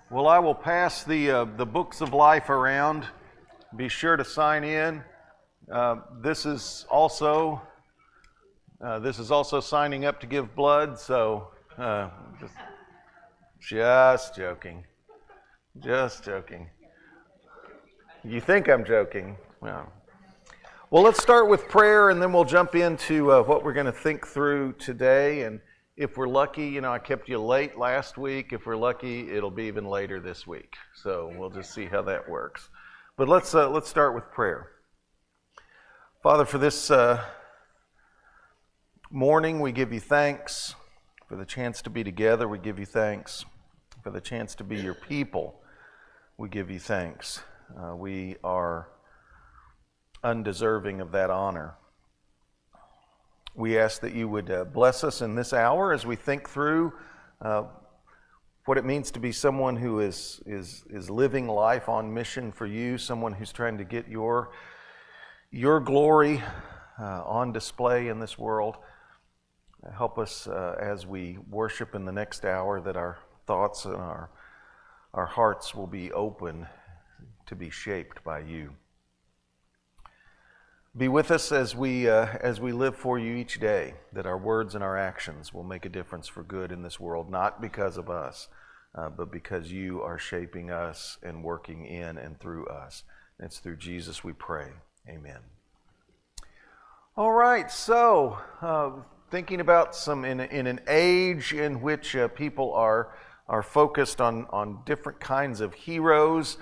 Well, I will pass the books of life around. Be sure to sign in. This is also signing up to give blood. So just joking, just joking. You think I'm joking? Well, let's start with prayer, and then we'll jump into what we're going to think through today. And if we're lucky, I kept you late last week. If we're lucky, it'll be even later this week. So we'll just see how that works. But let's start with prayer. Father, for this morning, we give you thanks for the chance to be together. We give you thanks for the chance to be your people. We give you thanks. We are undeserving of that honor. We ask that you would bless us in this hour as we think through what it means to be someone who is living life on mission for you, someone who's trying to get your glory on display in this world. Help us as we worship in the next hour, that our thoughts and our hearts will be open to be shaped by you. Be with us as we live for you each day, that our words and our actions will make a difference for good in this world, not because of us, but because you are shaping us and working in and through us. And it's through Jesus we pray. Amen. All right, so thinking about in an age in which people are focused on different kinds of heroes,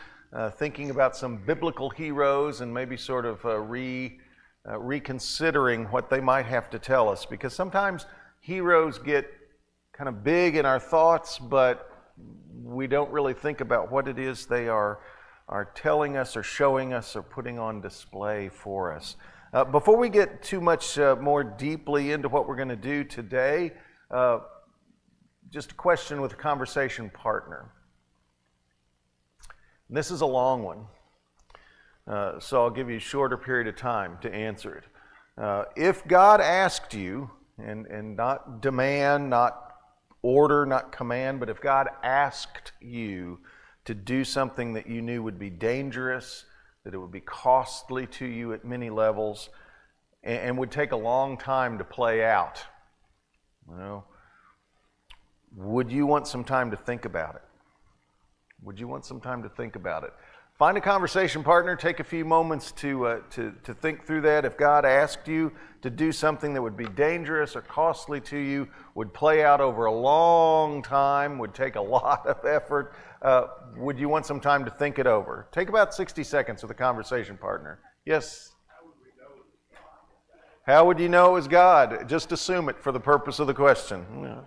thinking about some biblical heroes and maybe sort of reconsidering what they might have to tell us, because sometimes heroes get kind of big in our thoughts, but we don't really think about what it is they are telling us or showing us or putting on display for us. Before we get too much more deeply into what we're going to do today, just a question with a conversation partner. And this is a long one. So I'll give you a shorter period of time to answer it. If God asked you, and not demand, not order, not command, but if God asked you to do something that you knew would be dangerous, that it would be costly to you at many levels, and would take a long time to play out, would you want some time to think about it? Would you want some time to think about it? Find a conversation partner. Take a few moments to think through that. If God asked you to do something that would be dangerous or costly to you, would play out over a long time, would take a lot of effort, would you want some time to think it over? Take about 60 seconds with a conversation partner. Yes? How would you know it was God? Just assume it for the purpose of the question. Yeah.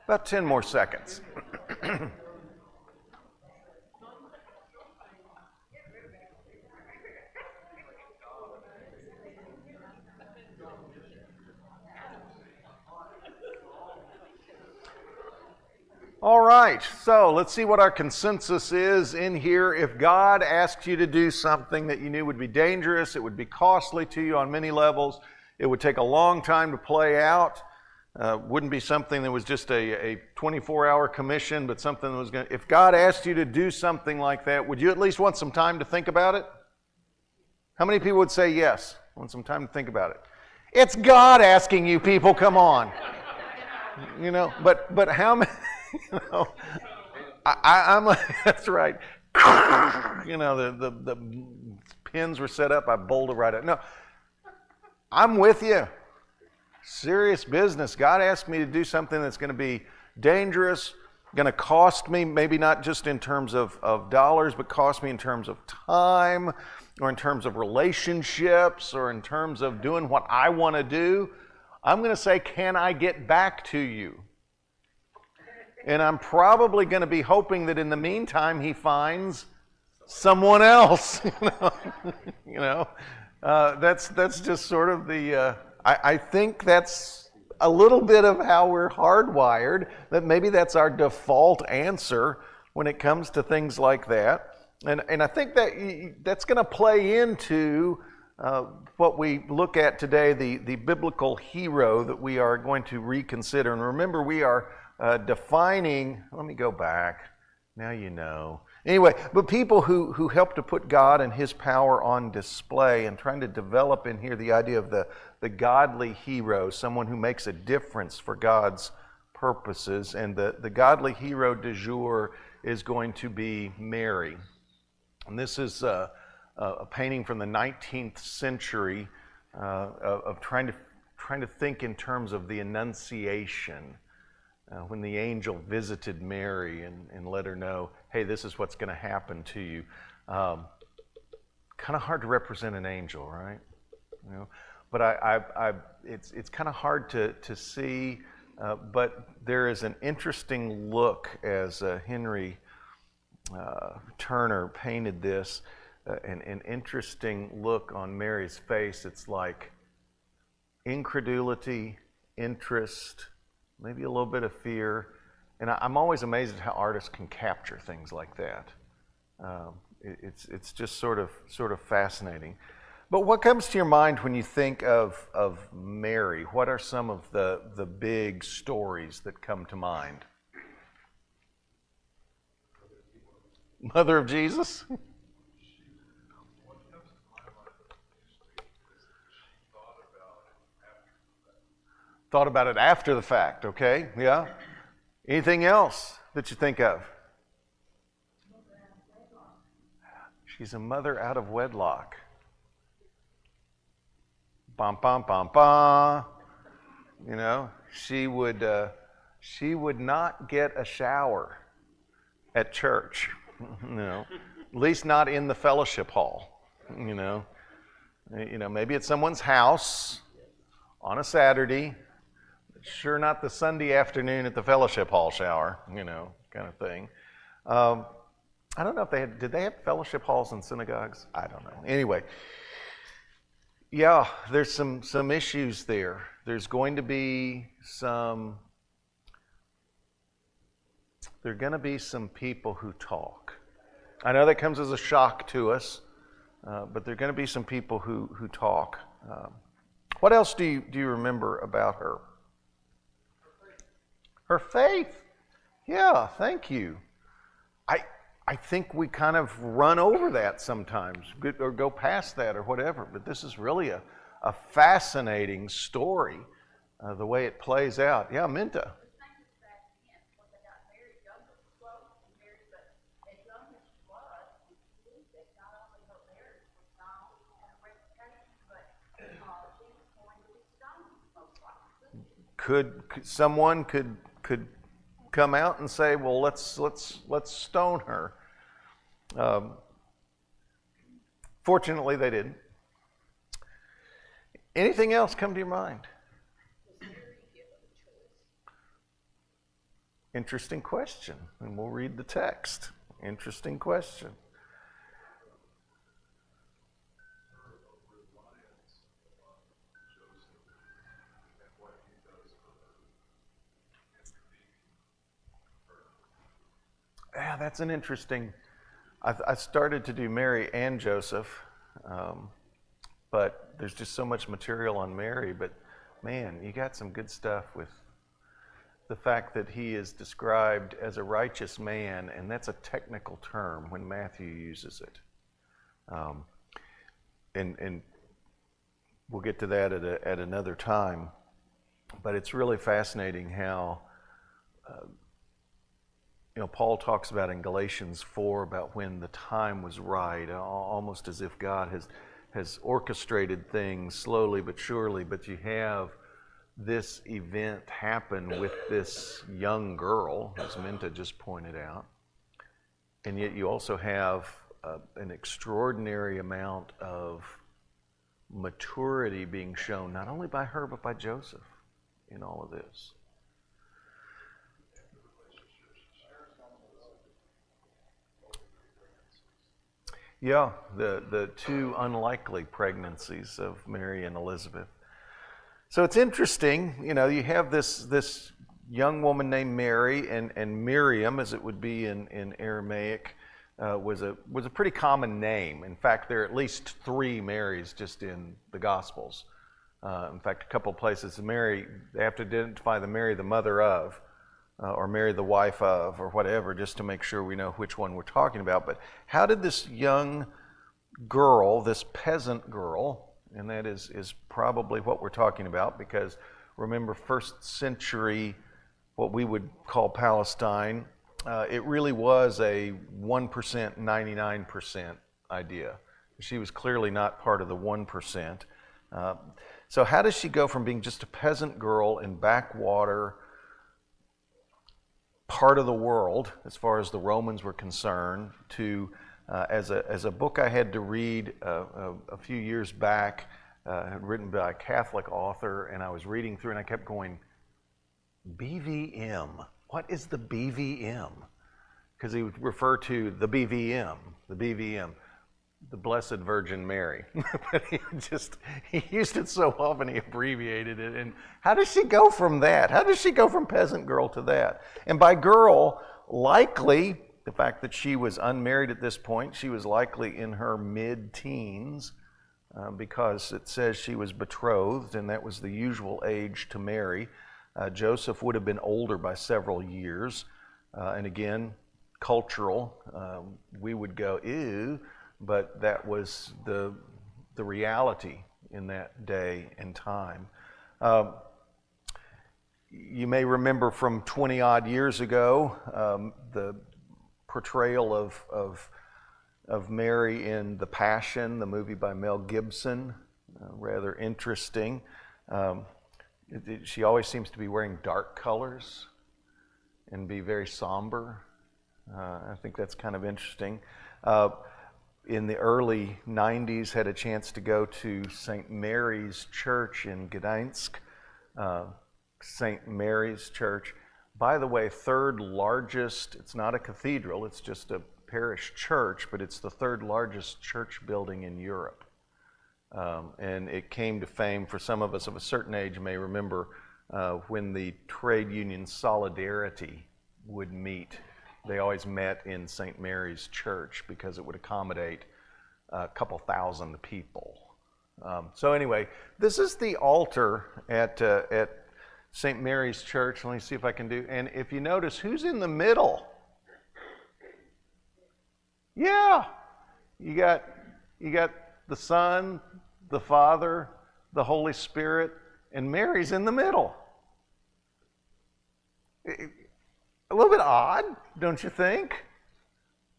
About 10 more seconds. All right, so let's see what our consensus is in here. If God asked you to do something that you knew would be dangerous, it would be costly to you on many levels, it would take a long time to play out, wouldn't be something that was just a 24-hour commission, but something that was going to... If God asked you to do something like that, would you at least want some time to think about it? How many people would say yes? Want some time to think about it? It's God asking you, people, come on. But how many... I'm like, that's right. The pins were set up, I bolted right up. No, I'm with you. Serious business. God asked me to do something that's going to be dangerous, going to cost me, maybe not just in terms of dollars, but cost me in terms of time, or in terms of relationships, or in terms of doing what I want to do, I'm going to say, can I get back to you? And I'm probably going to be hoping that in the meantime he finds someone else. That's just sort of the. I think that's a little bit of how we're hardwired. That maybe that's our default answer when it comes to things like that. And I think that's going to play into what we look at today, the biblical hero that we are going to reconsider. And remember, we are defining. Let me go back. Now you know. Anyway, but people who help to put God and His power on display, and trying to develop in here the idea of the godly hero, someone who makes a difference for God's purposes. And the godly hero du jour is going to be Mary. And this is a painting from the 19th century of trying to think in terms of the Annunciation. When the angel visited Mary and let her know, hey, this is what's going to happen to you. Kind of hard to represent an angel, right? But it's kind of hard to see. But there is an interesting look as Henry Turner painted this, an interesting look on Mary's face. It's like incredulity, interest, maybe a little bit of fear. And I'm always amazed at how artists can capture things like that. It's just sort of fascinating. But what comes to your mind when you think of Mary? What are some of the big stories that come to mind? Mother of Jesus? Thought about it after the fact, okay? Yeah. Anything else that you think of? She's a mother out of wedlock. Bum, bum, bum, bum. She would not get a shower at church. At least not in the fellowship hall. Maybe at someone's house on a Saturday. Sure, not the Sunday afternoon at the fellowship hall shower, kind of thing. I don't know if did they have fellowship halls in synagogues? I don't know. Anyway, yeah, there's some issues there. There's going to be some people who talk. I know that comes as a shock to us, but there are going to be some people who talk. What else do you remember about her? Her faith. Yeah, thank you. I think we kind of run over that sometimes, or go past that or whatever, but this is really a fascinating story, the way it plays out. Yeah, Minta. Someone could come out and say, well, let's stone her. Fortunately, they didn't. Anything else come to your mind? Interesting question, and we'll read the text. Interesting question. Yeah, that's an interesting. I started to do Mary and Joseph, but there's just so much material on Mary. But man, you got some good stuff with the fact that he is described as a righteous man, and that's a technical term when Matthew uses it. And we'll get to that at another time. But it's really fascinating how. Paul talks about in Galatians 4 about when the time was right, almost as if God has orchestrated things slowly but surely. But you have this event happen with this young girl, as Minta just pointed out, and yet you also have an extraordinary amount of maturity being shown, not only by her, but by Joseph in all of this. Yeah, the two unlikely pregnancies of Mary and Elizabeth. So it's interesting, you have this young woman named Mary, and Miriam, as it would be in Aramaic, was a pretty common name. In fact, there are at least 3 Marys just in the Gospels. In fact, a couple of places, Mary, they have to identify the Mary, the mother of, or Mary, the wife of, or whatever, just to make sure we know which one we're talking about. But how did this young girl, this peasant girl, and that is probably what we're talking about, because remember, first century, what we would call Palestine, it really was a 1%, 99% idea. She was clearly not part of the 1%. So how does she go from being just a peasant girl in backwater part of the world, as far as the Romans were concerned, to as a book I had to read a few years back, written by a Catholic author, and I was reading through and I kept going, BVM, what is the BVM? Because he would refer to the BVM, the Blessed Virgin Mary. But he used it so often he abbreviated it. And how does she go from that? How does she go from peasant girl to that? And by girl, likely the fact that she was unmarried at this point, she was likely in her mid-teens, because it says she was betrothed, and that was the usual age to marry. Joseph would have been older by several years. And again, cultural, we would go, ew, but that was the reality in that day and time. You may remember from 20 odd years ago, the portrayal of Mary in The Passion, the movie by Mel Gibson, rather interesting. She always seems to be wearing dark colors and be very somber. I think that's kind of interesting. In the early 90s, had a chance to go to St. Mary's Church in Gdańsk. St. Mary's Church, by the way, 3rd largest, it's not a cathedral, it's just a parish church, but it's the 3rd largest church building in Europe. And it came to fame, for some of us of a certain age may remember, when the trade union Solidarity would meet. They always met in St. Mary's Church because it would accommodate a couple thousand people. So anyway, this is the altar at St. Mary's Church. Let me see if I can do, and if you notice, who's in the middle? Yeah, you got the Son, the Father, the Holy Spirit, and Mary's in the middle. A little bit odd, don't you think?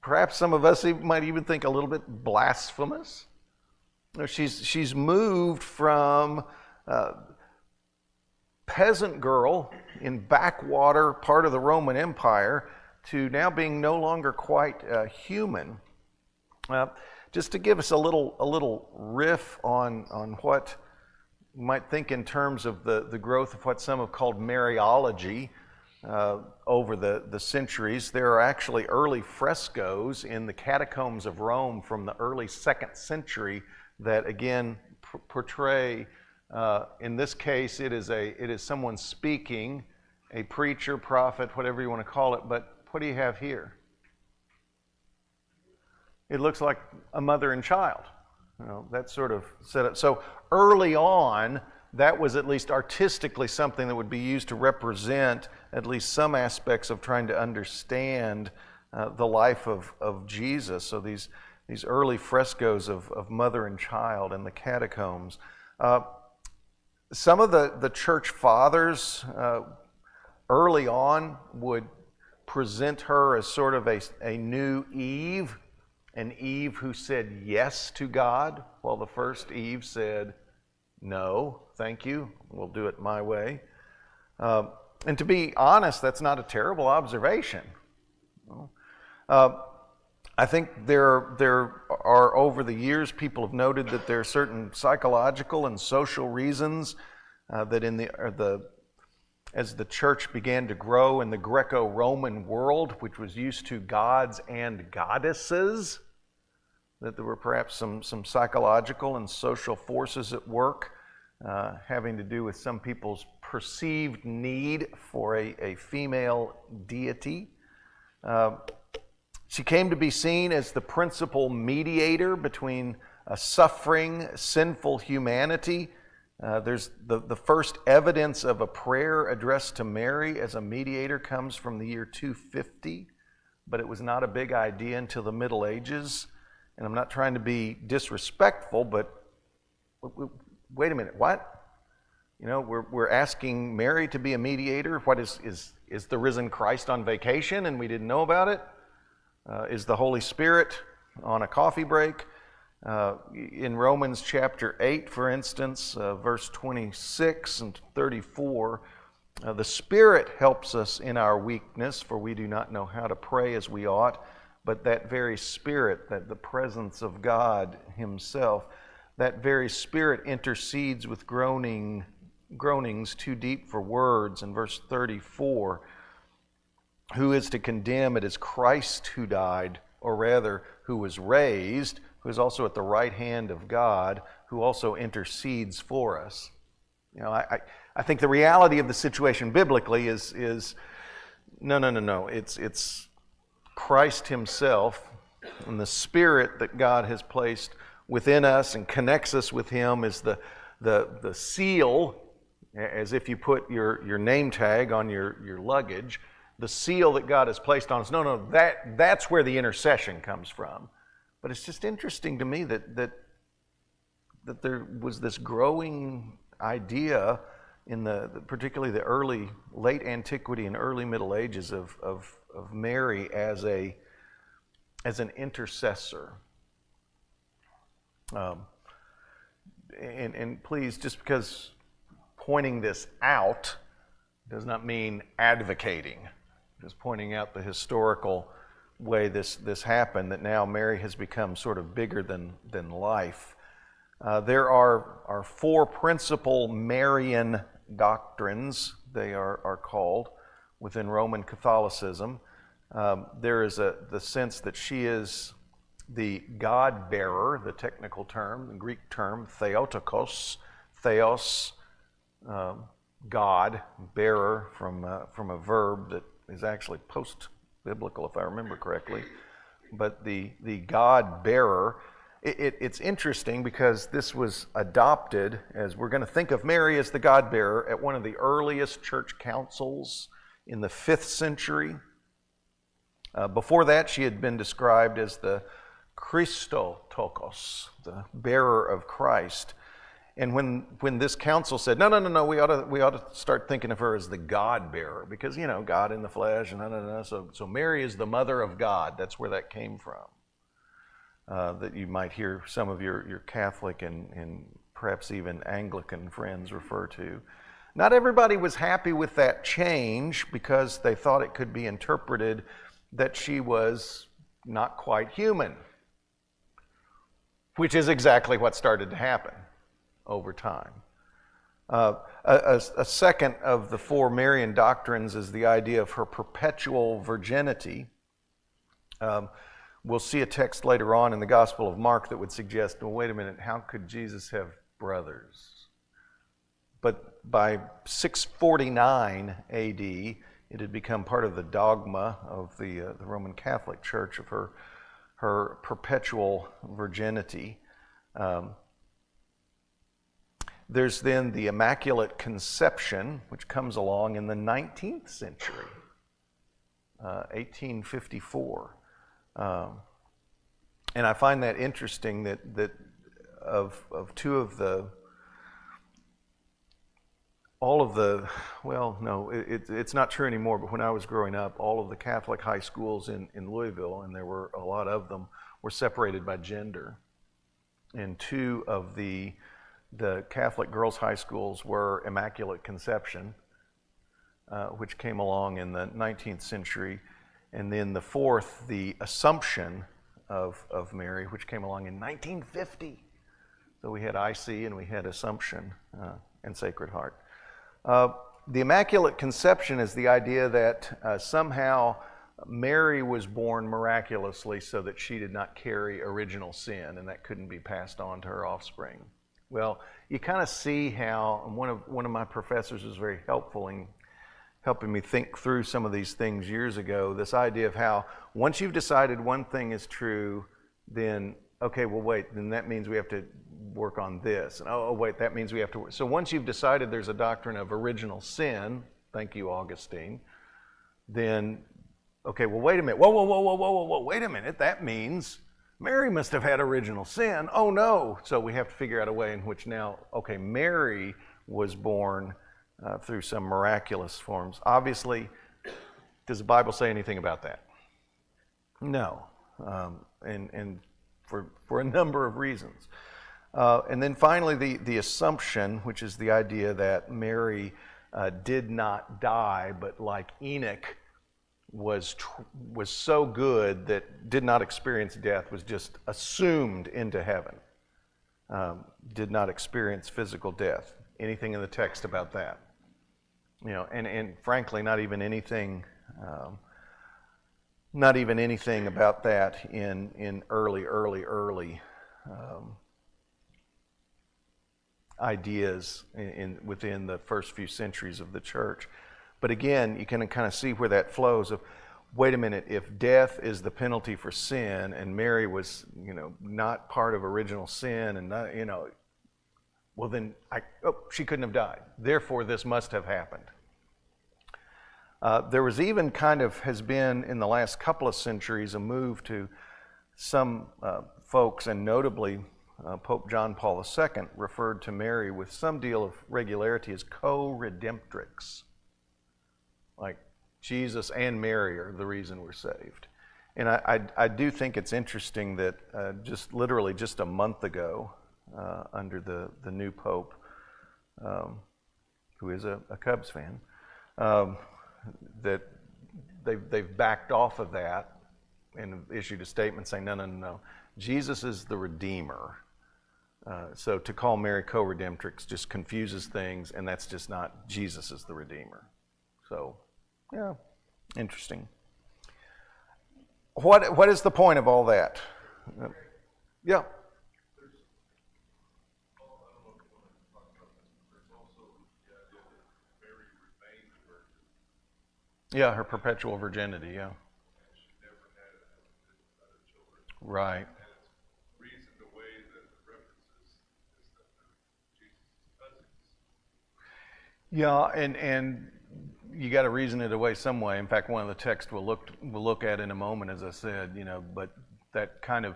Perhaps some of us might even think a little bit blasphemous. She's moved from peasant girl in backwater part of the Roman Empire to now being no longer quite human. Just to give us a little riff on what you might think in terms of the growth of what some have called Mariology over the centuries. There are actually early frescoes in the catacombs of Rome from the early 2nd century that again portray, in this case it is someone speaking, a preacher, prophet, whatever you want to call it, but what do you have here? It looks like a mother and child. That sort of set up. So early on, that was at least artistically something that would be used to represent at least some aspects of trying to understand the life of Jesus. So these early frescoes of mother and child in the catacombs. Some of the church fathers early on would present her as sort of a new Eve, an Eve who said yes to God, while the first Eve said No, thank you. We'll do it my way. And to be honest, that's not a terrible observation. I think there are, over the years, people have noted that there are certain psychological and social reasons that as the church began to grow in the Greco-Roman world, which was used to gods and goddesses, that there were perhaps some psychological and social forces at work having to do with some people's perceived need for a female deity. She came to be seen as the principal mediator between a suffering, sinful humanity. There's the first evidence of a prayer addressed to Mary as a mediator comes from the year 250, but it was not a big idea until the Middle Ages. And I'm not trying to be disrespectful, but wait a minute, what? You know, we're asking Mary to be a mediator. What is the risen Christ on vacation and we didn't know about it? Is the Holy Spirit on a coffee break? In Romans chapter 8, for instance, verse 26 and 34, the Spirit helps us in our weakness, for we do not know how to pray as we ought, but that very Spirit, that the presence of God Himself, that very Spirit intercedes with groanings too deep for words. In verse 34, who is to condemn? It is Christ who died, or rather, who was raised, who is also at the right hand of God, who also intercedes for us. You know, I think the reality of the situation biblically is no. It's Christ Himself, and the Spirit that God has placed within us and connects us with Him is the seal, as if you put your name tag on your luggage. The seal that God has placed on us. No, that's where the intercession comes from. But it's just interesting to me that there was this growing idea in particularly the late antiquity and early Middle Ages of Mary as an intercessor. And please, just because pointing this out does not mean advocating. Just pointing out the historical way this happened, that now Mary has become sort of bigger than life. There are four principal Marian doctrines, they are called, within Roman Catholicism. There is the sense that she is the God-bearer, the technical term, the Greek term, Theotokos, Theos, God, bearer, from a verb that is actually post-biblical, if I remember correctly. But the God-bearer, it's interesting because this was adopted, as we're going to think of Mary as the God-bearer, at one of the earliest church councils in the 5th century. Before that, she had been described as the Christotokos, the bearer of Christ. And when this council said, no, we ought to start thinking of her as the God-bearer, because, you know, God in the flesh, and so Mary is the mother of God. That's where that came from. That you might hear some of your Catholic and perhaps even Anglican friends refer to. Not everybody was happy with that change because they thought it could be interpreted that she was not quite human, which is exactly what started to happen over time. A second of the four Marian doctrines is the idea of her perpetual virginity. We'll see a text later on in the Gospel of Mark that would suggest, well, wait a minute, how could Jesus have brothers? But by 649 AD, it had become part of the dogma of the Roman Catholic Church of her perpetual virginity. There's then the Immaculate Conception, which comes along in the 19th century, 1854. And I find that interesting that of two of it's not true anymore, but when I was growing up, all of the Catholic high schools in Louisville, and there were a lot of them, were separated by gender. And two of the The Catholic girls' high schools were Immaculate Conception, which came along in the 19th century, and then the fourth, the Assumption of Mary, which came along in 1950. So we had IC and we had Assumption and Sacred Heart. The Immaculate Conception is the idea that somehow Mary was born miraculously so that she did not carry original sin, and that couldn't be passed on to her offspring. Well, you kind of see how, and one of my professors was very helpful in helping me think through some of these things years ago, this idea of how once you've decided one thing is true, then, okay, well, wait, then that means we have to work on this. And oh, wait, that means we have to work. So once you've decided there's a doctrine of original sin, thank you, Augustine, then, okay, well, wait a minute. Whoa, wait a minute. That means Mary must have had original sin. Oh, no. So we have to figure out a way in which now, okay, Mary was born through some miraculous forms. Obviously, does the Bible say anything about that? No, and for a number of reasons. And then finally, the Assumption, which is the idea that Mary did not die, but like Enoch was so good that did not experience death, was just assumed into heaven, did not experience physical death. Anything in the text about that? You know, and frankly, not even anything about that in early ideas within the first few centuries of the church. But again, you can kind of see where that flows of, wait a minute, if death is the penalty for sin, and Mary was, not part of original sin, and not, well then, she couldn't have died. Therefore, this must have happened. There was even has been in the last couple of centuries a move to some folks, and notably Pope John Paul II referred to Mary with some deal of regularity as co-redemptrix. Like Jesus and Mary are the reason we're saved. And I do think it's interesting that just a month ago, under the new Pope, who is a Cubs fan, that they've backed off of that and issued a statement saying, no, Jesus is the Redeemer. So to call Mary co-redemptrix just confuses things, and that's just not, Jesus is the Redeemer. So, yeah, interesting. What is the point of all that? Yeah. Yeah, her perpetual virginity, yeah. Right. Yeah, and you got to reason it away some way. In fact, one of the texts we'll look at in a moment, as I said, but that kind of,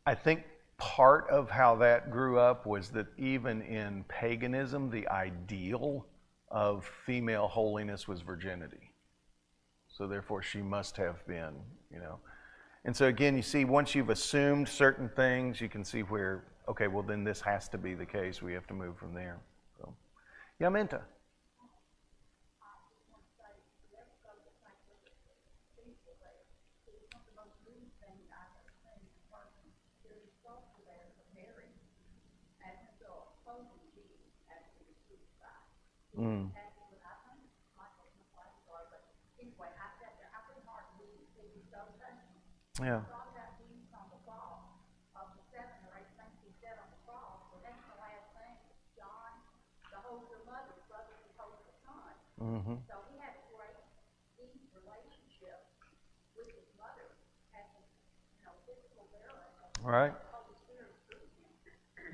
I think part of how that grew up was that even in paganism, the ideal of female holiness was virginity. So therefore, she must have been, And so again, you see, once you've assumed certain things, you can see where, okay, well then this has to be the case. We have to move from there. So, yeah, Minta. Mm. Yeah. Mm-hmm. So he had a great deep relationship with his mother, as physical parent. Right. The Holy Spirit through him.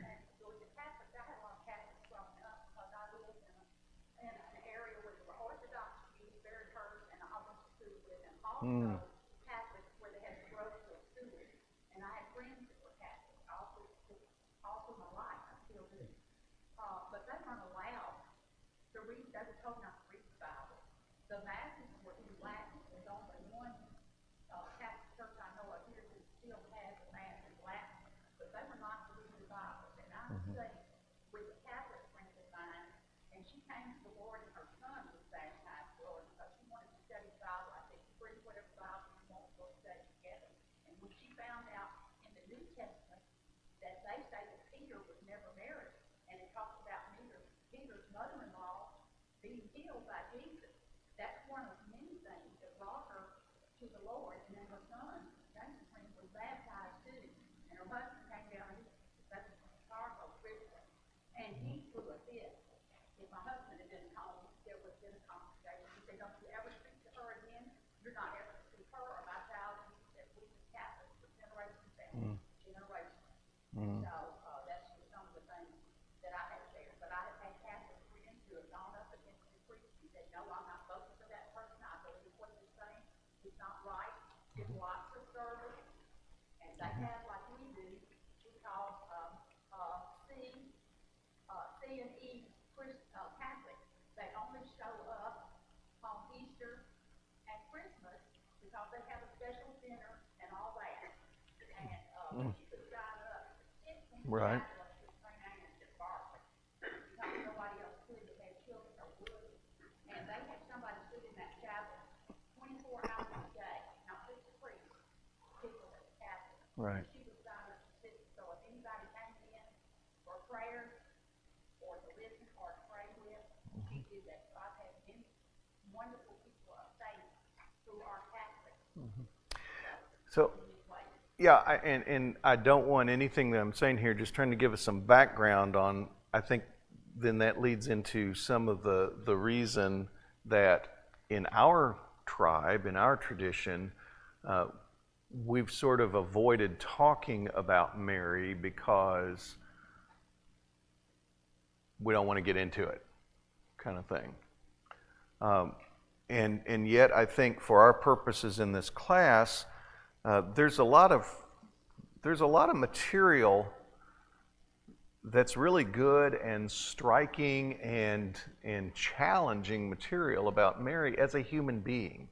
And so as a Catholic, I had a lot of Catholics growing up because I lived in an area where there were Orthodox Jews, very hurt, and I went to school with them. Also, Catholics where they had to grow to a school. And I had friends that were Catholic all through my life. I still do. But they weren't allowed to read. They were told not to read the Bible. The masses were in Latin. There's only one Catholic church I know of here that still has a mass in Latin, but they were not to read the Bible. And I think healed by Jesus. That's one of many things that brought her to the Lord. And then her son, James Prince, was baptized too. And her husband came down, that's Chicago, Christian, and he threw a fit. If my husband had been home, there would have been a conversation. He said, don't you ever speak to her again? You're not ever to see her or my child. He said, we as Catholics for generations and generations. So that's just some of the things that I have shared. But I have had Catholic friends who have gone up against the priest and said, no, I'm not voting for that person. I believe what he's saying is not right. There's lots of service. And they have, like we do, we call C and E Catholic. They only show up on Easter and Christmas because they have a special dinner and all that. And you could sign up. Right. Nobody else could, but they had children or would. And they had somebody sit in that chapel 24 hours a day, not just the priest, people that were Catholic. Right. She was signed up to sit, so if anybody came in for prayer or to listen or to pray with, she did that. So I've had many wonderful people of faith who are Catholic. So, yeah, and I don't want anything that I'm saying here, just trying to give us some background on, I think then that leads into some of the reason that in our tribe, in our tradition, we've sort of avoided talking about Mary because we don't want to get into it, kind of thing. And yet I think for our purposes in this class, there's a lot of material that's really good and striking and challenging material about Mary as a human being.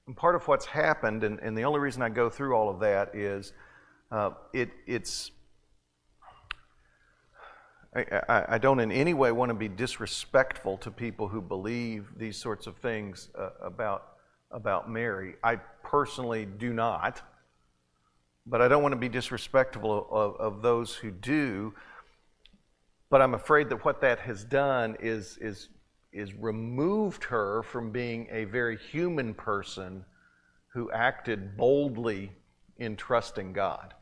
And part of what's happened, and the only reason I go through all of that is I don't in any way want to be disrespectful to people who believe these sorts of things about Mary. I personally do not, but I don't want to be disrespectful of those who do. But I'm afraid that what that has done is removed her from being a very human person who acted boldly in trusting God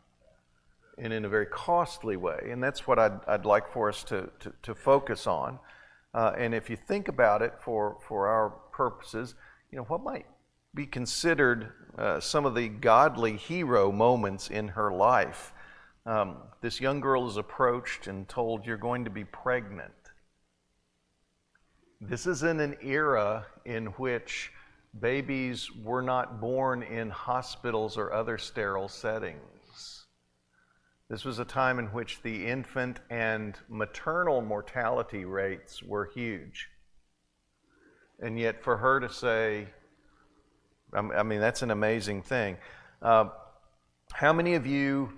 and in a very costly way. And that's what I'd like for us to focus on. And if you think about it for our purposes, you know, what might be considered some of the godly hero moments in her life. This young girl is approached and told, you're going to be pregnant. This is in an era in which babies were not born in hospitals or other sterile settings. This was a time in which the infant and maternal mortality rates were huge. And yet for her to say, I mean, that's an amazing thing. How many of you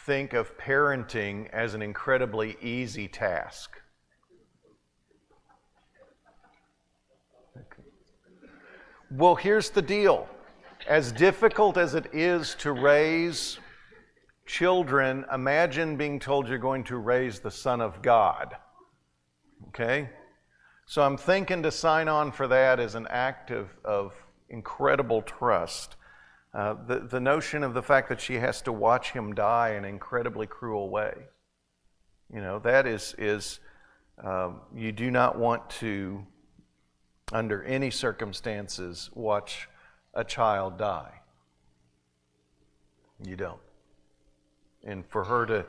think of parenting as an incredibly easy task? Okay. Well, here's the deal. As difficult as it is to raise children, imagine being told you're going to raise the Son of God. Okay? So I'm thinking to sign on for that as an act of incredible trust. The notion of the fact that she has to watch him die in an incredibly cruel way. You know, that is you do not want to, under any circumstances, watch a child die. You don't. And for her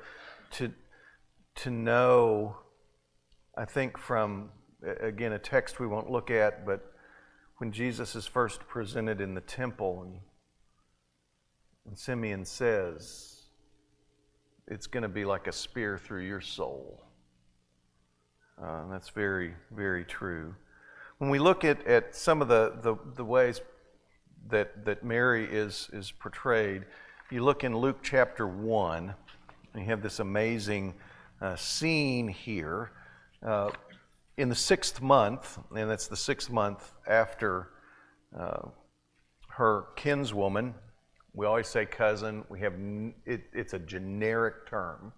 to know, I think from, again, a text we won't look at, but when Jesus is first presented in the temple and Simeon says, it's going to be like a spear through your soul. And that's very, very true. When we look at some of the ways that Mary is portrayed, you look in Luke chapter 1, and you have this amazing scene here. In the 6th month, and that's the 6th month after her kinswoman, we always say cousin, it's a generic term,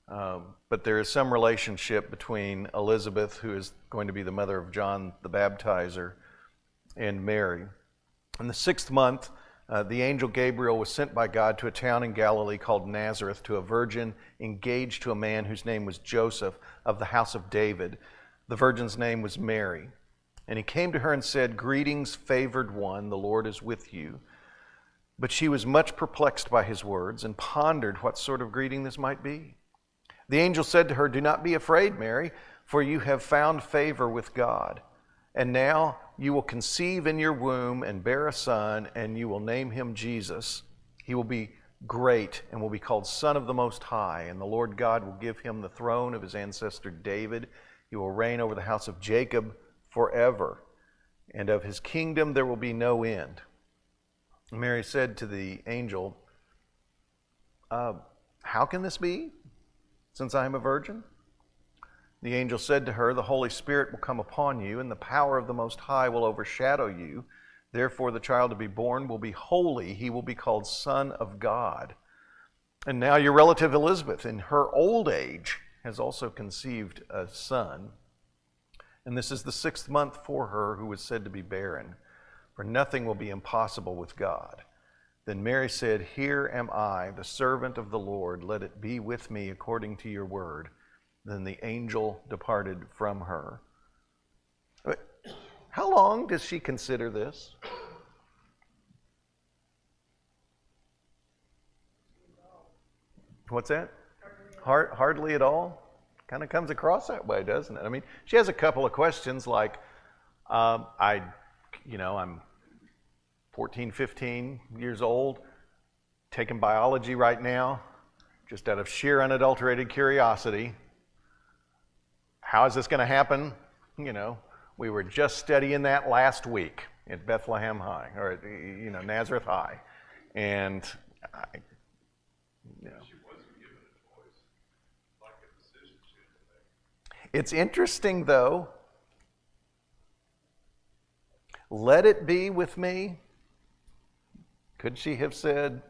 But there is some relationship between Elizabeth, who is going to be the mother of John the Baptizer, and Mary. In the 6th month, the angel Gabriel was sent by God to a town in Galilee called Nazareth to a virgin engaged to a man whose name was Joseph of the house of David. The virgin's name was Mary. And he came to her and said, "Greetings, favored one, the Lord is with you." But she was much perplexed by his words and pondered what sort of greeting this might be. The angel said to her, "Do not be afraid, Mary, for you have found favor with God. And now you will conceive in your womb and bear a son, and you will name him Jesus. He will be great and will be called Son of the Most High, and the Lord God will give him the throne of his ancestor David. He will reign over the house of Jacob forever, and of his kingdom there will be no end." Mary said to the angel, "How can this be, since I am a virgin?" The angel said to her, "The Holy Spirit will come upon you, and the power of the Most High will overshadow you. Therefore the child to be born will be holy. He will be called Son of God. And now your relative Elizabeth, in her old age, has also conceived a son. And this is the 6th month for her who was said to be barren, for nothing will be impossible with God." Then Mary said, "Here am I, the servant of the Lord. Let it be with me according to your word." Then the angel departed from her. How long does she consider this? What's that? Hardly at all? Kind of comes across that way, doesn't it? I mean, she has a couple of questions like, I'm 14, 15 years old, taking biology right now, just out of sheer unadulterated curiosity. How is this going to happen? We were just studying that last week at Bethlehem High, or at, Nazareth High. And She wasn't given a choice, like a decision she had to make. It's interesting, though. Let it be with me. Could she have said,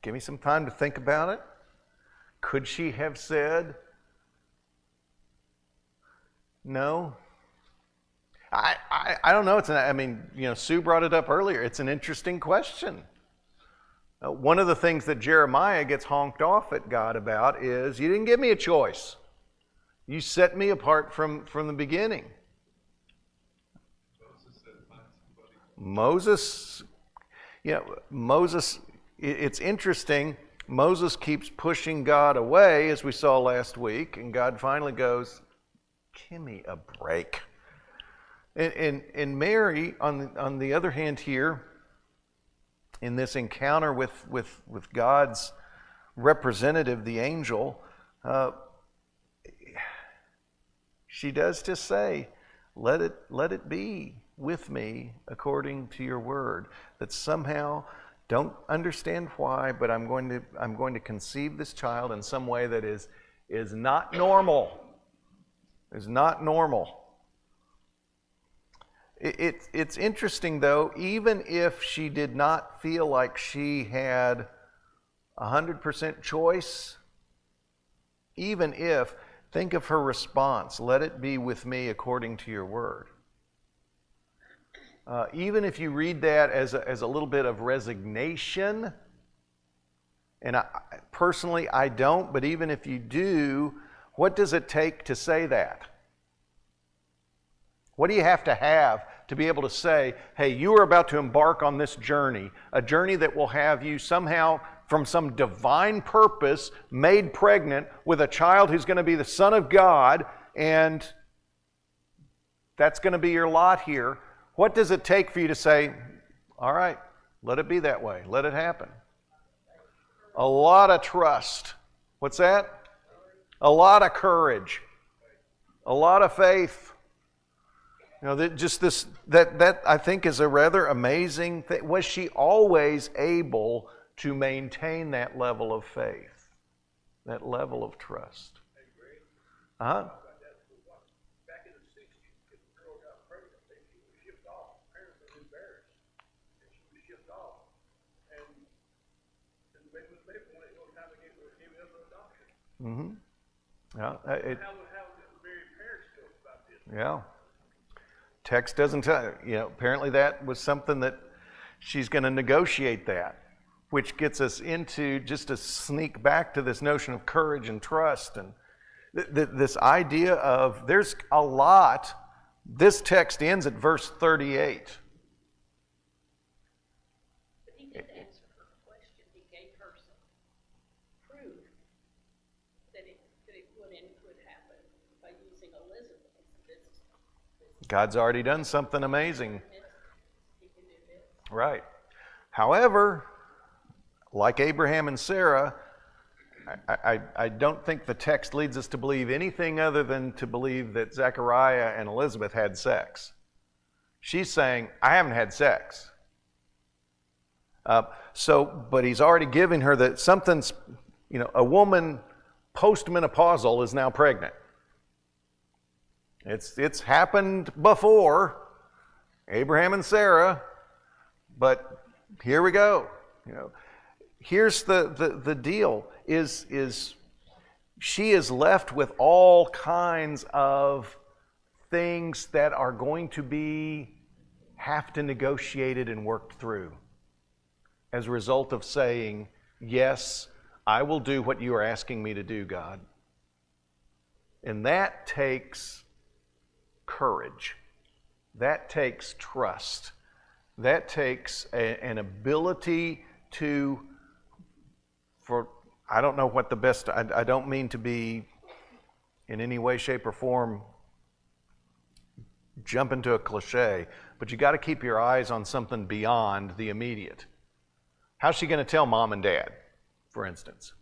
"Give me some time to think about it"? Could she have said, "No"? I don't know. Sue brought it up earlier. It's an interesting question. One of the things that Jeremiah gets honked off at God about is, "You didn't give me a choice. You set me apart from the beginning." Moses said, "Find somebody." Moses, it's interesting. Moses keeps pushing God away, as we saw last week, and God finally goes, "Give me a break." And Mary, on the other hand here, in this encounter with God's representative, the angel, she does just say, let it be with me according to your word. That somehow, don't understand why, but I'm going to conceive this child in some way that is not normal. Is not normal. It's interesting, though, even if she did not feel like she had 100% choice, even if, think of her response, "Let it be with me according to your word." Even if you read that as a little bit of resignation, and personally I don't, but even if you do, what does it take to say that? What do you have to be able to say, "Hey, you are about to embark on this journey, a journey that will have you somehow, from some divine purpose, made pregnant with a child who's going to be the Son of God, and that's going to be your lot here." What does it take for you to say, "All right, let it be that way, let it happen"? A lot of trust. What's that? A lot of courage. A lot of faith. That I think is a rather amazing thing. Was she always able to maintain that level of faith, that level of trust? Uh-huh. Back in the 60s, if a girl got pregnant, she was shipped off. Parents were embarrassed, and she was shipped off. And the baby was made when it was time to give it up to the Yeah, How would Mary parents feel about this? yeah. Text doesn't tell, apparently that was something that she's going to negotiate that, which gets us into just to sneak back to this notion of courage and trust and this idea of there's a lot. This text ends at verse 38. But he did answer her question. He gave her some proof that it would and could happen by using Elizabeth. God's already done something amazing. He can do this. Right. However, like Abraham and Sarah, I don't think the text leads us to believe anything other than to believe that Zechariah and Elizabeth had sex. She's saying, I haven't had sex. But he's already giving her that something's, a woman postmenopausal is now pregnant. It's happened before, Abraham and Sarah, but here we go. Here's the deal, is she is left with all kinds of things that are going to have to negotiated and worked through as a result of saying, yes, I will do what you are asking me to do, God. And that takes courage. That takes trust. That takes an ability I don't know what the best, I don't mean to be in any way, shape, or form jump into a cliche, but you got to keep your eyes on something beyond the immediate. How's she going to tell mom and dad, for instance?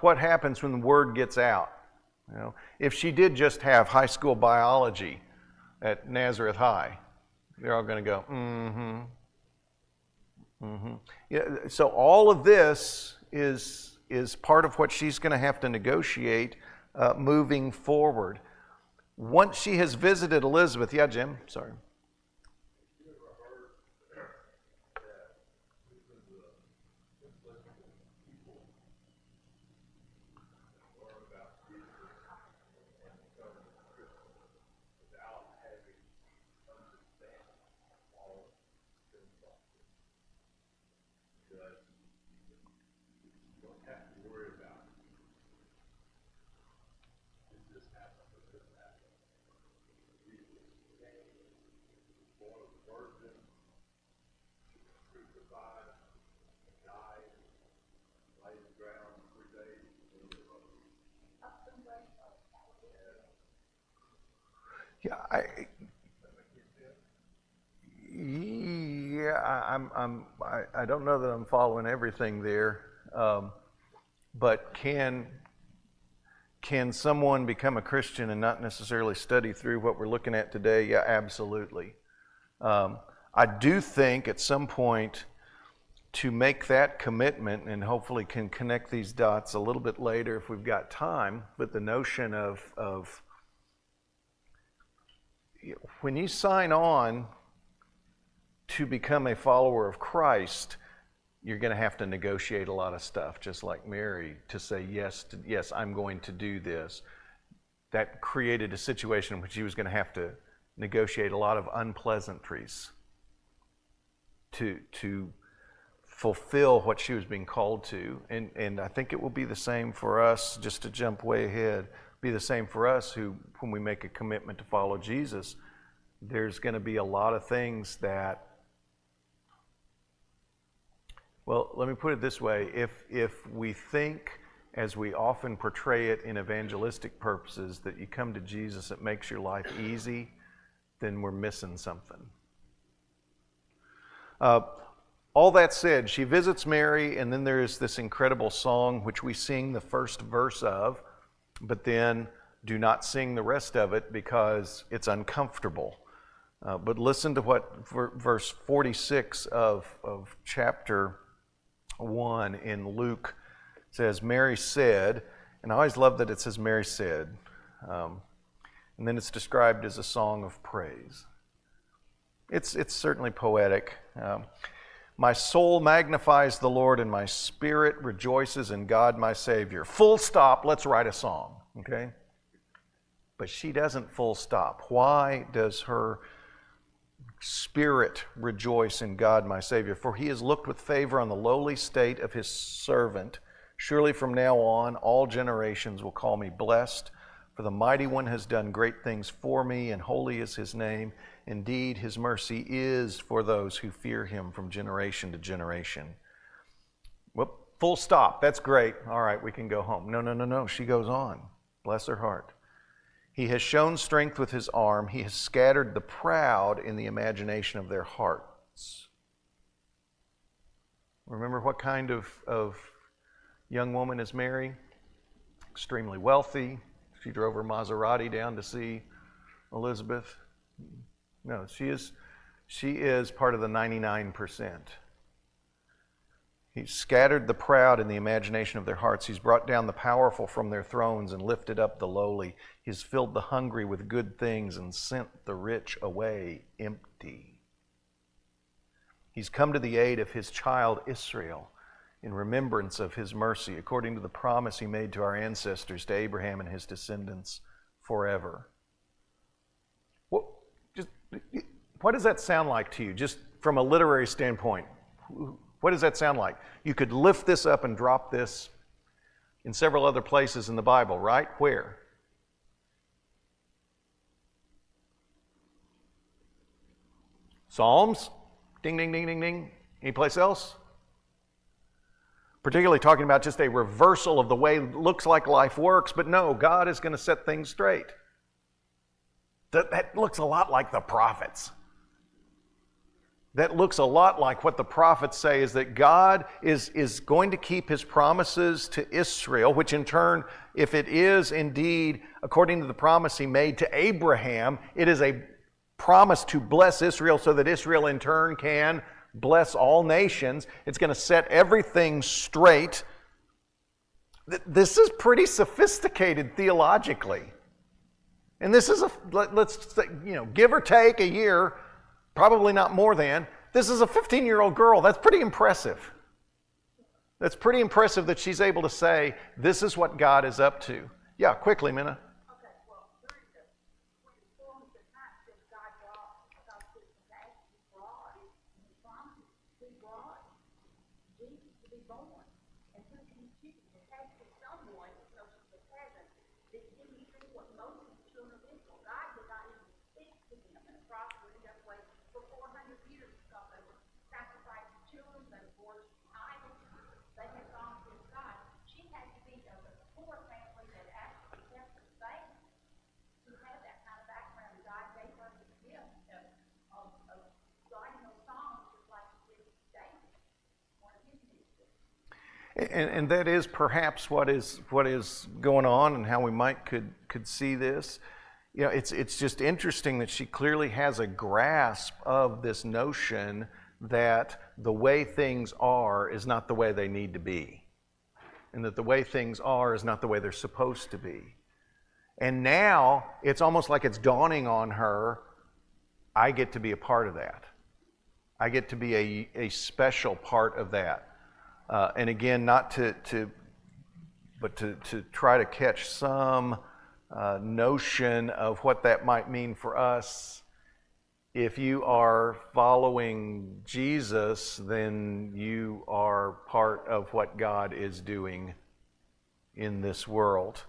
What happens when the word gets out? If she did just have high school biology at Nazareth High, they're all going to go, mm-hmm. Mm-hmm. Yeah, so all of this is part of what she's going to have to negotiate moving forward. Once she has visited Elizabeth, yeah, Jim, sorry. I don't know that I'm following everything there, but can someone become a Christian and not necessarily study through what we're looking at today? Yeah, absolutely. I do think at some point to make that commitment, and hopefully can connect these dots a little bit later if we've got time, but the notion of when you sign on to become a follower of Christ, you're going to have to negotiate a lot of stuff, just like Mary, to say yes, I'm going to do this. That created a situation in which she was going to have to negotiate a lot of unpleasantries to fulfill what she was being called to. And I think it will be the same for us, just to jump way ahead, be the same for us who, when we make a commitment to follow Jesus, there's going to be a lot of things that, well, let me put it this way. If we think, as we often portray it in evangelistic purposes, that you come to Jesus, it makes your life easy, then we're missing something. All that said, she visits Mary, and then there is this incredible song which we sing the first verse of, but then do not sing the rest of it because it's uncomfortable. But listen to what verse 46 of chapter 1 in Luke says. Mary said, and I always love that it says Mary said, and then it's described as a song of praise. It's certainly poetic. My soul magnifies the Lord, and my spirit rejoices in God my Savior. Full stop, let's write a song, okay? But she doesn't full stop. Why does her spirit rejoice in God my Savior? For he has looked with favor on the lowly state of his servant. Surely from now on all generations will call me blessed. For the Mighty One has done great things for me, and holy is his name. Indeed, his mercy is for those who fear him from generation to generation. Whoop, full stop. That's great. All right, we can go home. No. She goes on. Bless her heart. He has shown strength with his arm. He has scattered the proud in the imagination of their hearts. Remember what kind of young woman is Mary? Extremely wealthy. She drove her Maserati down to see Elizabeth. No, she is part of the 99%. He's scattered the proud in the imagination of their hearts. He's brought down the powerful from their thrones and lifted up the lowly. He's filled the hungry with good things and sent the rich away empty. He's come to the aid of his child Israel in remembrance of his mercy, according to the promise he made to our ancestors, to Abraham and his descendants forever. What does that sound like to you, just from a literary standpoint? What does that sound like? You could lift this up and drop this in several other places in the Bible, right? Where? Psalms? Ding, ding, ding, ding, ding. Any place else? Particularly talking about just a reversal of the way it looks like life works, but no, God is going to set things straight. That looks a lot like the prophets. That looks a lot like what the prophets say, is that God is going to keep his promises to Israel, which in turn, if it is indeed according to the promise he made to Abraham, it is a promise to bless Israel so that Israel in turn can bless all nations. It's going to set everything straight. This is pretty sophisticated theologically. And this is let's say, give or take a year, probably not more than. This is a 15-year-old girl. That's pretty impressive. That's pretty impressive that she's able to say, this is what God is up to. Yeah, quickly, Minna. Okay, well, during when the fullness of time, says God brought, because his compassion is broad, and his promise is broad, Jesus to be born. And who can he choose? It has to be someone, because of heaven, that didn't see what most of the children of Israel, God did not even speak to them in a properly enough way for 400 years, because they were sacrificing children, they were worshiping idols, they had gone to God. She had to be of a poor family that actually kept the faith. She had that kind of background, and God gave her the gift of writing those songs just like he did David, one of his ministers. And that is perhaps what is going on and how we could see this. It's just interesting that she clearly has a grasp of this notion that the way things are is not the way they need to be. And that the way things are is not the way they're supposed to be. And now it's almost like it's dawning on her, I get to be a part of that. I get to be a special part of that. And again, not to try to catch some notion of what that might mean for us. If you are following Jesus, then you are part of what God is doing in this world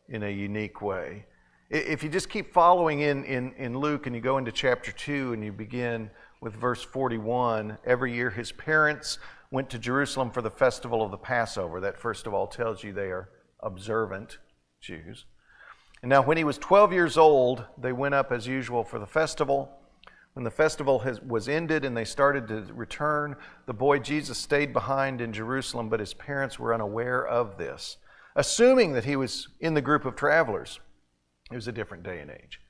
in a unique way. If you just keep following in Luke and you go into chapter 2 and you begin with verse 41, every year his parents went to Jerusalem for the festival of the Passover. That first of all tells you they are observant Jews. And now when he was 12 years old, they went up as usual for the festival. When the festival was ended and they started to return, the boy Jesus stayed behind in Jerusalem, but his parents were unaware of this. Assuming that he was in the group of travelers, it was a different day and age.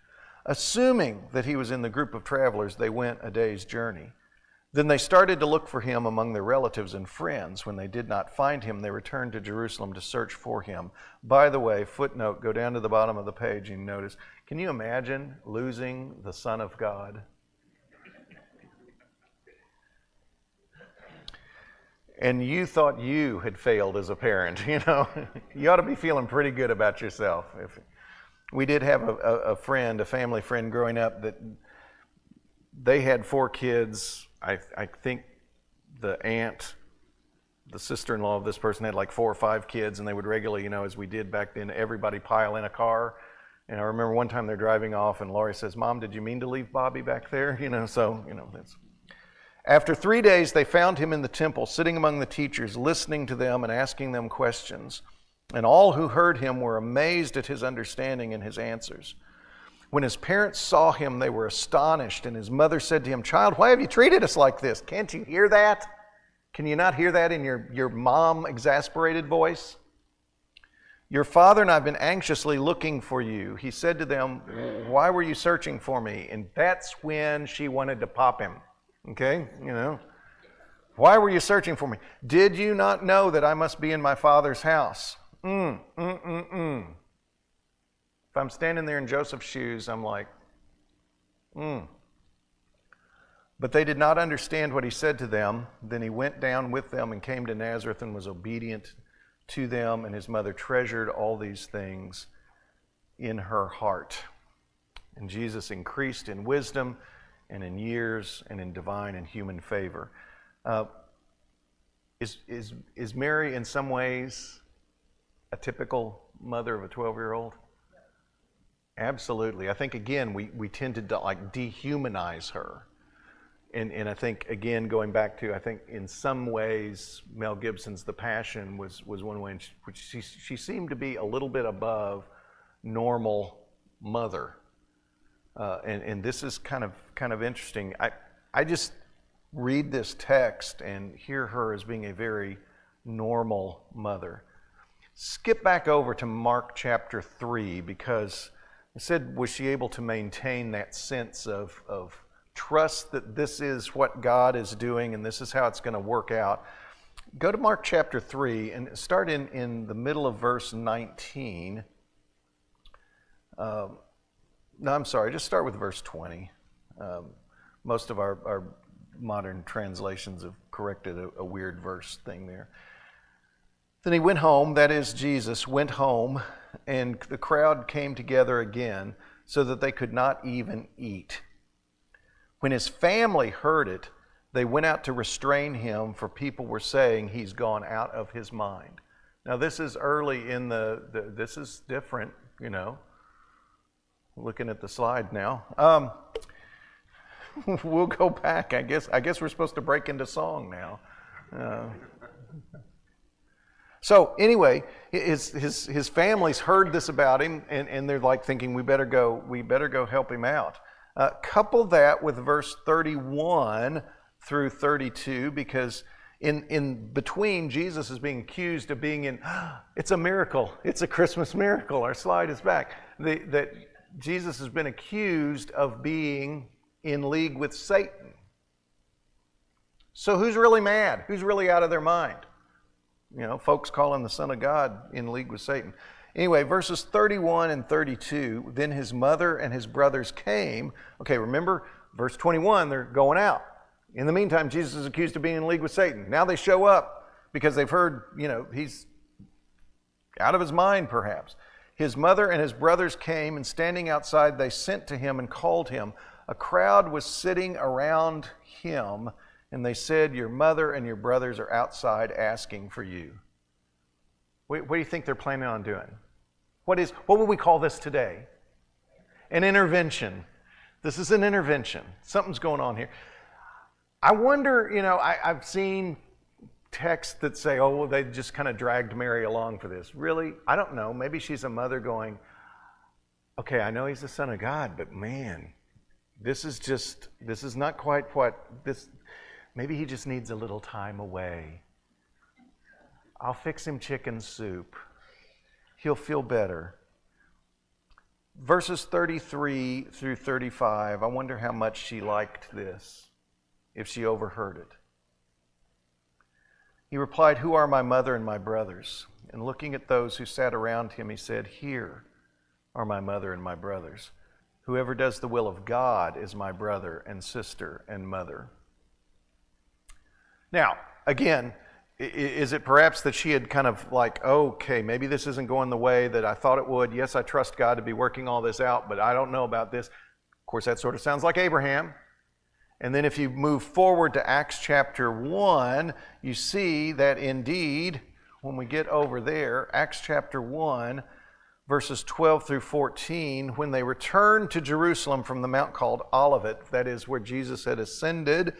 Assuming that he was in the group of travelers, they went a day's journey. Then they started to look for him among their relatives and friends. When they did not find him, they returned to Jerusalem to search for him. By the way, footnote, go down to the bottom of the page and notice, can you imagine losing the Son of God? and you thought you had failed as a parent, you ought to be feeling pretty good about yourself. We did have a family friend growing up that they had 4 kids. I think the aunt, the sister-in-law of this person had like 4 or 5 kids, and they would regularly, as we did back then, everybody pile in a car. And I remember one time they're driving off, and Laurie says, "Mom, did you mean to leave Bobby back there?" That's... After 3 days, they found him in the temple, sitting among the teachers, listening to them and asking them questions. And all who heard him were amazed at his understanding and his answers. When his parents saw him, they were astonished, and his mother said to him, "Child, why have you treated us like this? Can't you hear that? Can you not hear that in your mom exasperated voice? Your father and I have been anxiously looking for you." He said to them, "Why were you searching for me?" And that's when she wanted to pop him. Okay, "Why were you searching for me? Did you not know that I must be in my Father's house?" If I'm standing there in Joseph's shoes, I'm like, But they did not understand what he said to them. Then he went down with them and came to Nazareth and was obedient to them, and his mother treasured all these things in her heart. And Jesus increased in wisdom and in years and in divine and human favor. Is Mary in some ways a typical mother of a 12-year-old? Absolutely. I think, again, we tend to dehumanize her. And I think, again, going back to, I think in some ways, Mel Gibson's The Passion was one way in which she seemed to be a little bit above normal mother. And this is kind of interesting. I just read this text and hear her as being a very normal mother. Skip back over to Mark chapter 3, because I said, was she able to maintain that sense of trust that this is what God is doing and this is how it's going to work out? Go to Mark chapter 3 and start in the middle of verse 19. No, I'm sorry, just start with verse 20. Most of our modern translations have corrected a weird verse thing there. Then he went home, that is, Jesus went home, and the crowd came together again so that they could not even eat. When his family heard it, they went out to restrain him, for people were saying he's gone out of his mind. Now this is early in this is different, Looking at the slide now. We'll go back. I guess we're supposed to break into song now. So anyway, his family's heard this about him, and they're like thinking we better go help him out. Couple that with verse 31 through 32, because in between, Jesus is being accused of being in. It's a miracle. It's a Christmas miracle. Our slide is back. That Jesus has been accused of being in league with Satan. So who's really mad? Who's really out of their mind? Folks calling the Son of God in league with Satan. Anyway, verses 31 and 32, then his mother and his brothers came. Okay, remember, verse 21, they're going out. In the meantime, Jesus is accused of being in league with Satan. Now they show up because they've heard, he's out of his mind perhaps. His mother and his brothers came, and standing outside, they sent to him and called him. A crowd was sitting around him, and they said, "Your mother and your brothers are outside asking for you." What do you think they're planning on doing? What would we call this today? An intervention. This is an intervention. Something's going on here. I wonder, I've seen texts that say, oh, well, they just kind of dragged Mary along for this. Really? I don't know. Maybe she's a mother going, okay, I know he's the Son of God, but man, this is not quite maybe he just needs a little time away. I'll fix him chicken soup. He'll feel better. Verses 33 through 35, I wonder how much she liked this, if she overheard it. He replied, "Who are my mother and my brothers?" And looking at those who sat around him, he said, "Here are my mother and my brothers. Whoever does the will of God is my brother and sister and mother." Now, again, Is it perhaps that she had kind of like, okay, maybe this isn't going the way that I thought it would. Yes, I trust God to be working all this out, but I don't know about this. Of course, that sort of sounds like Abraham. And then if you move forward to Acts chapter 1, you see that indeed, when we get over there, Acts chapter 1, verses 12 through 14, when they returned to Jerusalem from the mount called Olivet, that is where Jesus had ascended,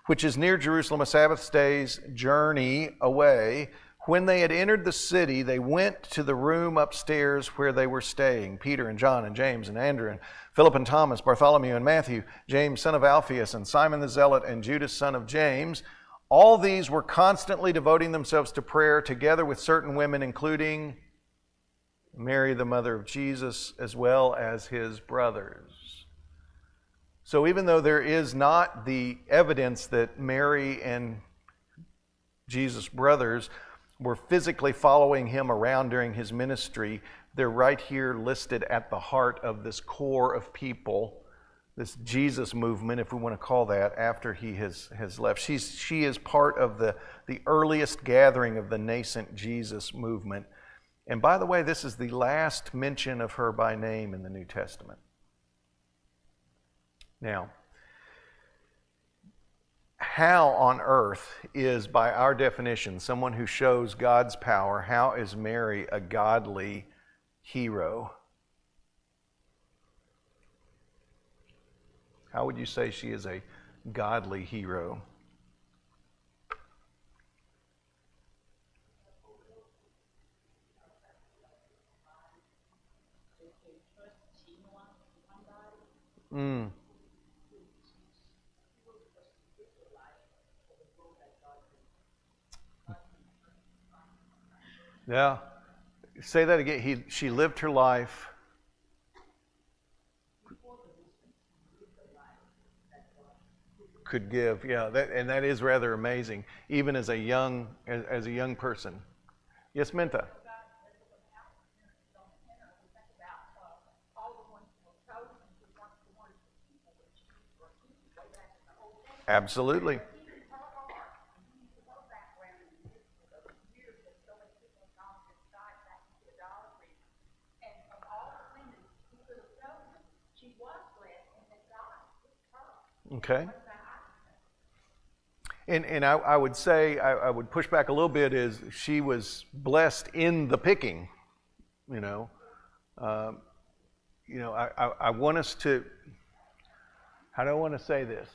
which is near Jerusalem, a Sabbath day's journey away. When they had entered the city, they went to the room upstairs where they were staying, Peter and John and James and Andrew and Philip and Thomas, Bartholomew and Matthew, James son of Alphaeus and Simon the Zealot and Judas son of James. All these were constantly devoting themselves to prayer together with certain women, including Mary, the mother of Jesus, as well as his brothers. So even though there is not the evidence that Mary and Jesus' brothers were physically following him around during his ministry, they're right here listed at the heart of this core of people, this Jesus movement, if we want to call that, after he has left. She is part of the earliest gathering of the nascent Jesus movement. And by the way, this is the last mention of her by name in the New Testament. Now, how on earth is, by our definition, someone who shows God's power, how is Mary a godly hero? How would you say she is a godly hero? Yeah. Say that again. She lived her life. Could give, yeah, and that is rather amazing, even as a young person. Yes, Minta. Absolutely. Okay. And I would say, I would push back a little bit, is she was blessed in the picking, you know. I want us to, how do I want to say this?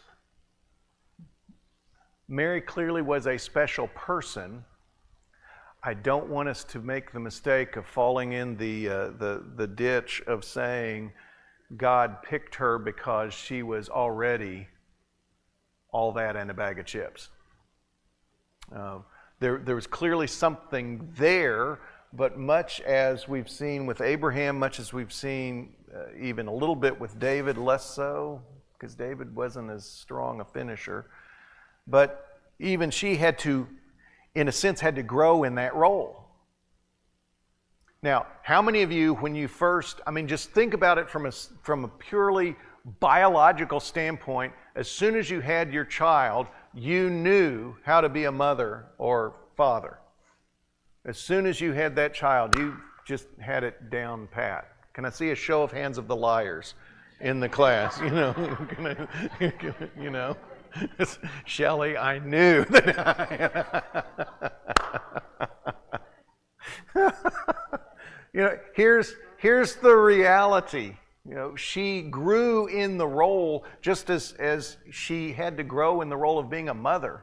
Mary clearly was a special person. I don't want us to make the mistake of falling in the ditch of saying God picked her because she was already all that and a bag of chips. There was clearly something there, but much as we've seen with Abraham, much as we've seen even a little bit with David, less so, because David wasn't as strong a finisher. But even she had to, in a sense, had to grow in that role. Now, how many of you, when you first, just think about it from a purely biological standpoint, as soon as you had your child, you knew how to be a mother or father. As soon as you had that child, you just had it down pat. Can I see a show of hands of the liars in the class? Shelley, I knew that here's the reality. She grew in the role just as she had to grow in the role of being a mother.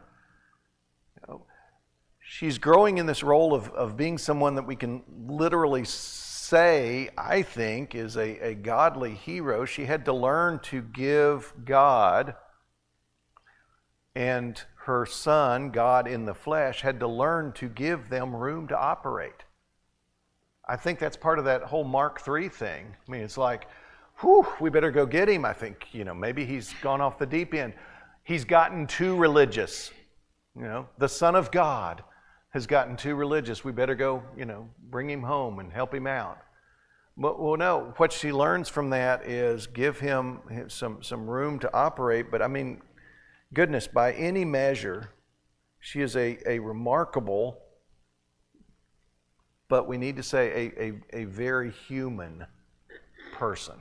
She's growing in this role of being someone that we can literally say, I think, is a godly hero. She had to learn to give God and her son, God in the flesh, had to learn to give them room to operate. I think that's part of that whole Mark 3 thing. It's like, we better go get him. I think, maybe he's gone off the deep end. He's gotten too religious. The Son of God has gotten too religious. We better go, bring him home and help him out. But, well, no, what she learns from that is give him some room to operate. But goodness, by any measure, She is a remarkable, but we need to say a very human person.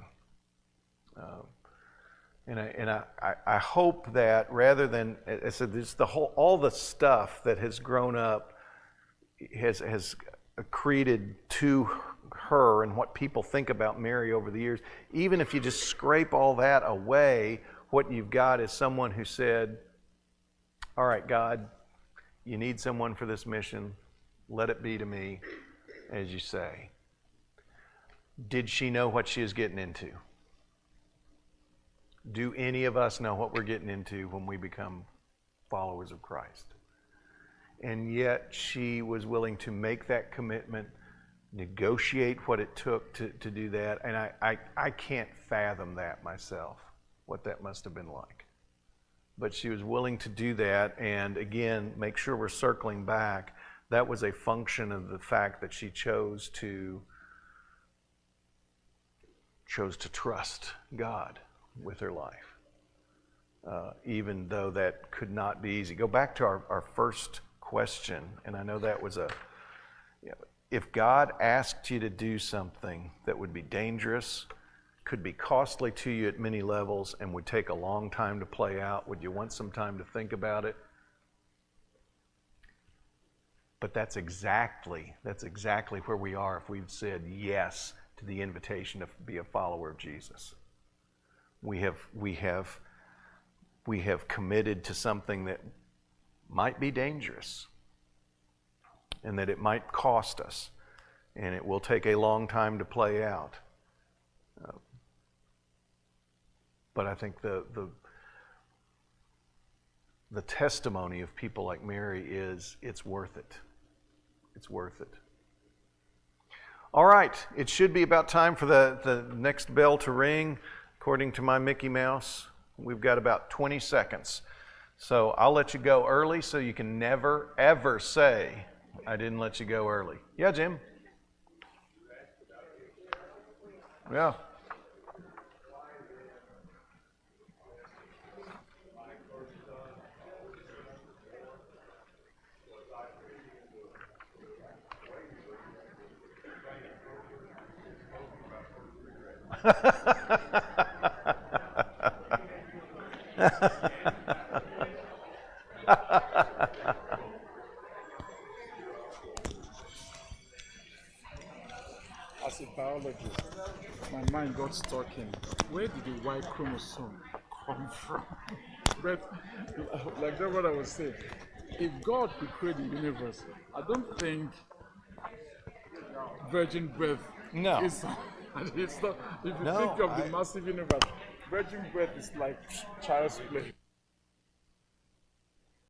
And I hope that rather than, I said, this all the stuff that has grown up has accreted to her and what people think about Mary over the years. Even if you just scrape all that away, what you've got is someone who said, all right, God, you need someone for this mission. Let it be to me as you say. Did she know what she is getting into? Do any of us know what we're getting into when we become followers of Christ? And yet she was willing to make that commitment, negotiate what it took to do that. And I can't fathom that myself, what that must have been like. But she was willing to do that, and again, make sure we're circling back. That was a function of the fact that she chose to trust God with her life, even though that could not be easy. Go back to our first question, and I know that was if God asked you to do something that would be dangerous, could be costly to you at many levels, and would take a long time to play out, would you want some time to think about it? But that's exactly where we are if we've said yes to the invitation to be a follower of Jesus. We have committed to something that might be dangerous and that it might cost us, and it will take a long time to play out. But I think the testimony of people like Mary is it's worth it. It's worth it. All right, it should be about time for the next bell to ring. According to my Mickey Mouse, we've got about 20 seconds. So I'll let you go early so you can never, ever say, I didn't let you go early. Yeah, Jim? Yeah. As a biologist, my mind got stuck in where did the Y chromosome come from? But like that's what I was saying. If God could create the universe, I don't think virgin birth No. is it's not. If you No, think of the massive universe, virgin birth is like child's play.